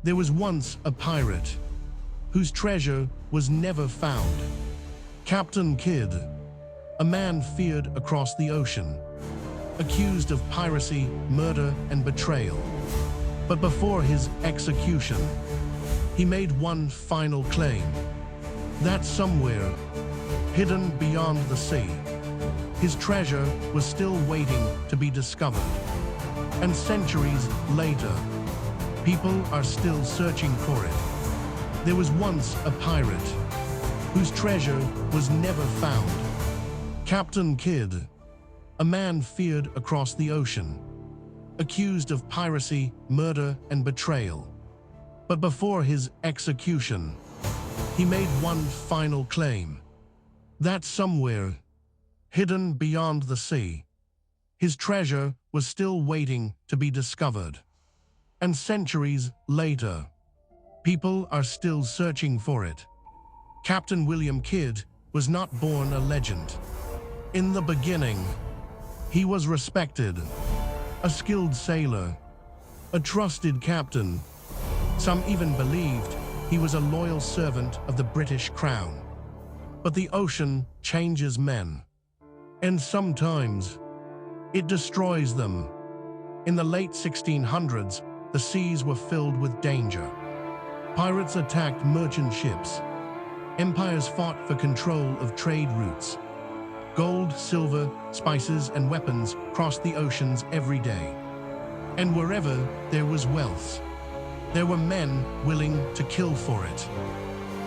There was once a pirate whose treasure was never found. Captain Kidd, a man feared across the ocean, accused of piracy, murder, and betrayal. But before his execution, he made one final claim: that somewhere, hidden beyond the sea, his treasure was still waiting to be discovered. And centuries later, people are still searching for it. There was once a pirate whose treasure was never found. Captain Kidd, a man feared across the ocean, accused of piracy, murder, and betrayal. But before his execution, he made one final claim: that somewhere, hidden beyond the sea, his treasure was still waiting to be discovered. And centuries later, people are still searching for it. Captain William Kidd was not born a legend. In the beginning, he was respected, a skilled sailor, a trusted captain. Some even believed he was a loyal servant of the British Crown. But the ocean changes men, and sometimes it destroys them. In the late 1600s, the seas were filled with danger. Pirates attacked merchant ships. Empires fought for control of trade routes. Gold, silver, spices, and weapons crossed the oceans every day. And wherever there was wealth, there were men willing to kill for it.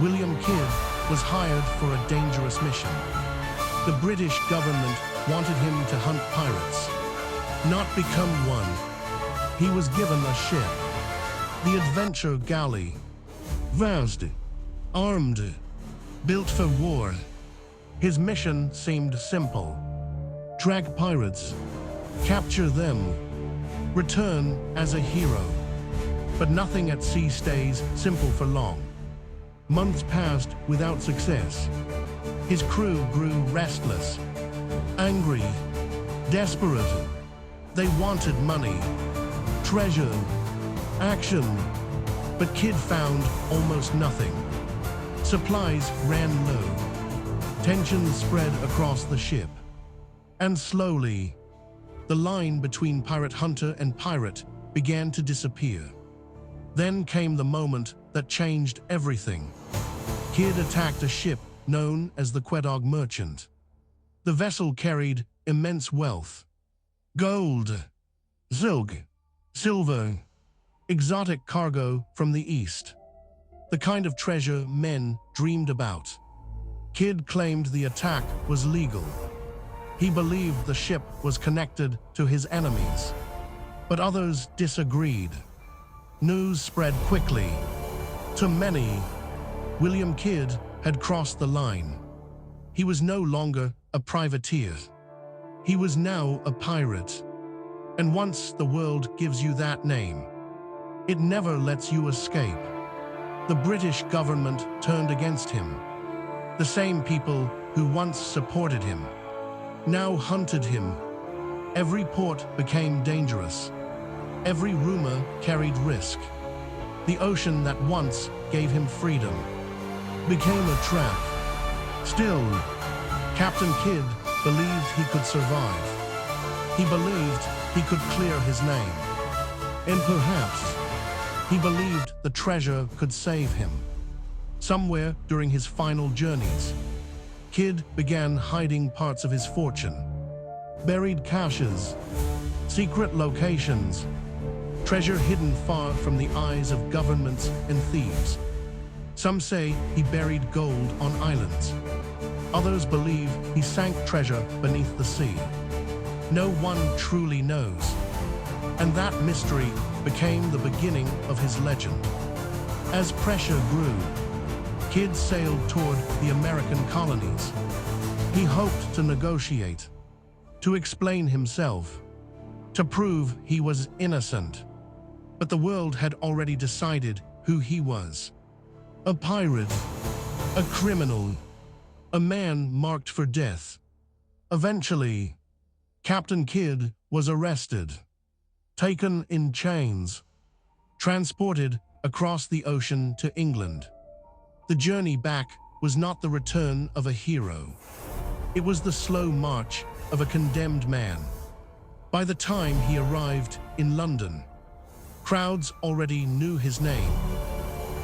William Kidd was hired for a dangerous mission. The British government wanted him to hunt pirates, not become one. He was given a ship, the Adventure Galley, vast, armed, built for war. His mission seemed simple: track pirates, capture them, return as a hero. But nothing at sea stays simple for long. Months passed without success. His crew grew restless, angry, desperate. They wanted money, treasure, action. But Kidd found almost nothing. Supplies ran low. Tensions spread across the ship. And slowly, the line between pirate hunter and pirate began to disappear. Then came the moment that changed everything. Kidd attacked a ship known as the Quedagh Merchant. The vessel carried immense wealth: gold, silver, exotic cargo from the East. The kind of treasure men dreamed about. Kidd claimed the attack was legal. He believed the ship was connected to his enemies. But others disagreed. News spread quickly. To many, William Kidd had crossed the line. He was no longer a privateer. He was now a pirate. And once the world gives you that name, it never lets you escape. The British government turned against him. The same people who once supported him now hunted him. Every port became dangerous. Every rumor carried risk. The ocean that once gave him freedom became a trap. Still, Captain Kidd believed he could survive. He believed he could clear his name. And perhaps he believed the treasure could save him. Somewhere during his final journeys, Kidd began hiding parts of his fortune. Buried caches, secret locations, treasure hidden far from the eyes of governments and thieves. Some say he buried gold on islands. Others believe he sank treasure beneath the sea. No one truly knows. And that mystery became the beginning of his legend. As pressure grew, Kidd sailed toward the American colonies. He hoped to negotiate, to explain himself, to prove he was innocent. But the world had already decided who he was. A pirate, a criminal, a man marked for death. Eventually, Captain Kidd was arrested, taken in chains, transported across the ocean to England. The journey back was not the return of a hero. It was the slow march of a condemned man. By the time he arrived in London, crowds already knew his name.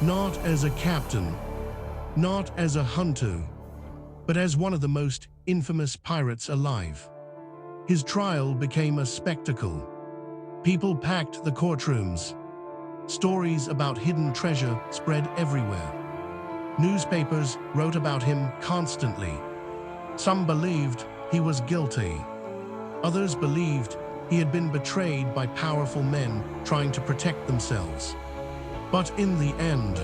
Not as a captain, not as a hunter, but as one of the most infamous pirates alive. His trial became a spectacle. People packed the courtrooms. Stories about hidden treasure spread everywhere. Newspapers wrote about him constantly. Some believed he was guilty. Others believed he had been betrayed by powerful men trying to protect themselves. But in the end,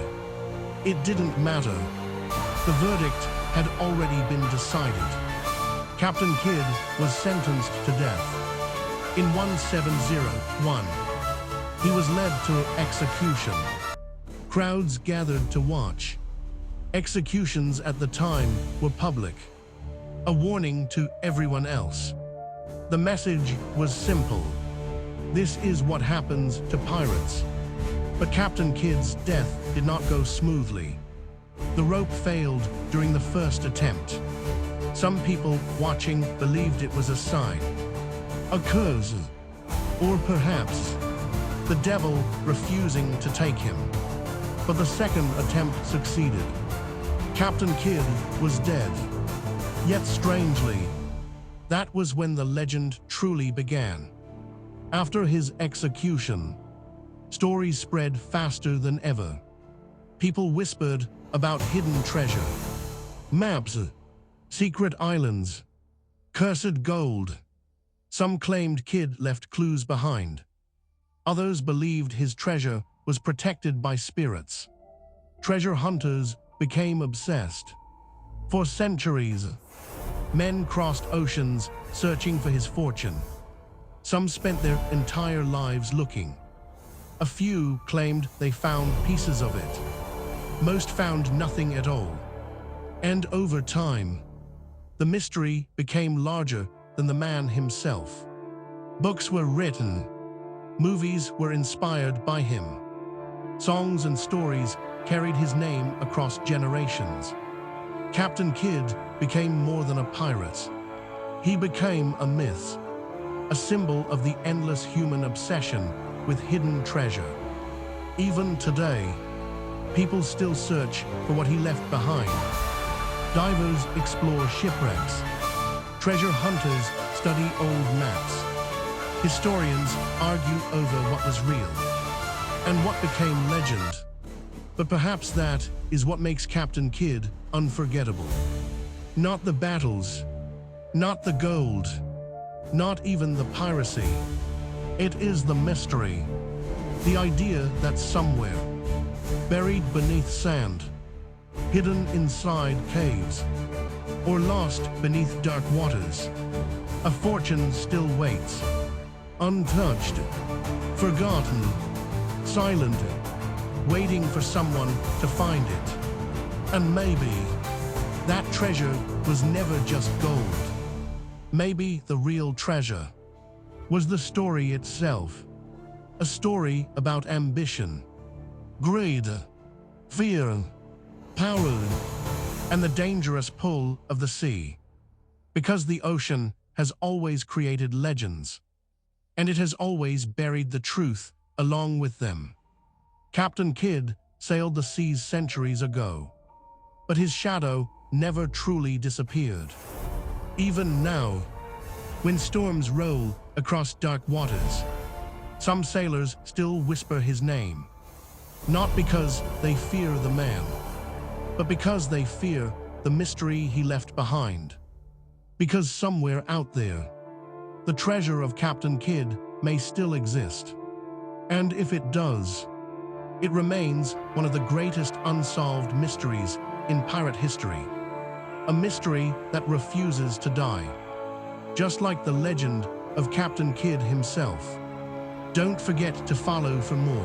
it didn't matter. The verdict had already been decided. Captain Kidd was sentenced to death. In 1701, he was led to execution. Crowds gathered to watch. Executions at the time were public, a warning to everyone else. The message was simple. This is what happens to pirates. But Captain Kidd's death did not go smoothly. The rope failed during the first attempt. Some people watching believed it was a sign, a curse, or perhaps the devil refusing to take him. But the second attempt succeeded. Captain Kidd was dead. Yet strangely, that was when the legend truly began. After his execution, stories spread faster than ever. People whispered about hidden treasure, maps, secret islands, cursed gold. Some claimed Kidd left clues behind. Others believed his treasure was protected by spirits. Treasure hunters became obsessed. For centuries, men crossed oceans searching for his fortune. Some spent their entire lives looking. A few claimed they found pieces of it. Most found nothing at all. And over time, the mystery became larger than the man himself. Books were written. Movies were inspired by him. Songs and stories carried his name across generations. Captain Kidd became more than a pirate. He became a myth, a symbol of the endless human obsession with hidden treasure. Even today, people still search for what he left behind. Divers explore shipwrecks. Treasure hunters study old maps. Historians argue over what was real and what became legend. But perhaps that is what makes Captain Kidd unforgettable. Not the battles, not the gold, not even the piracy. It is the mystery, the idea that somewhere, buried beneath sand, hidden inside caves, or lost beneath dark waters, a fortune still waits, untouched, forgotten, silent, waiting for someone to find it. And maybe that treasure was never just gold. Maybe the real treasure was the story itself, a story about ambition, greed, fear, power, and the dangerous pull of the sea. Because the ocean has always created legends, and it has always buried the truth along with them. Captain Kidd sailed the seas centuries ago, but his shadow never truly disappeared. Even now, when storms roll across dark waters, some sailors still whisper his name, not because they fear the man, but because they fear the mystery he left behind. Because somewhere out there, the treasure of Captain Kidd may still exist. And if it does, it remains one of the greatest unsolved mysteries in pirate history. A mystery that refuses to die. Just like the legend of Captain Kidd himself. Don't forget to follow for more.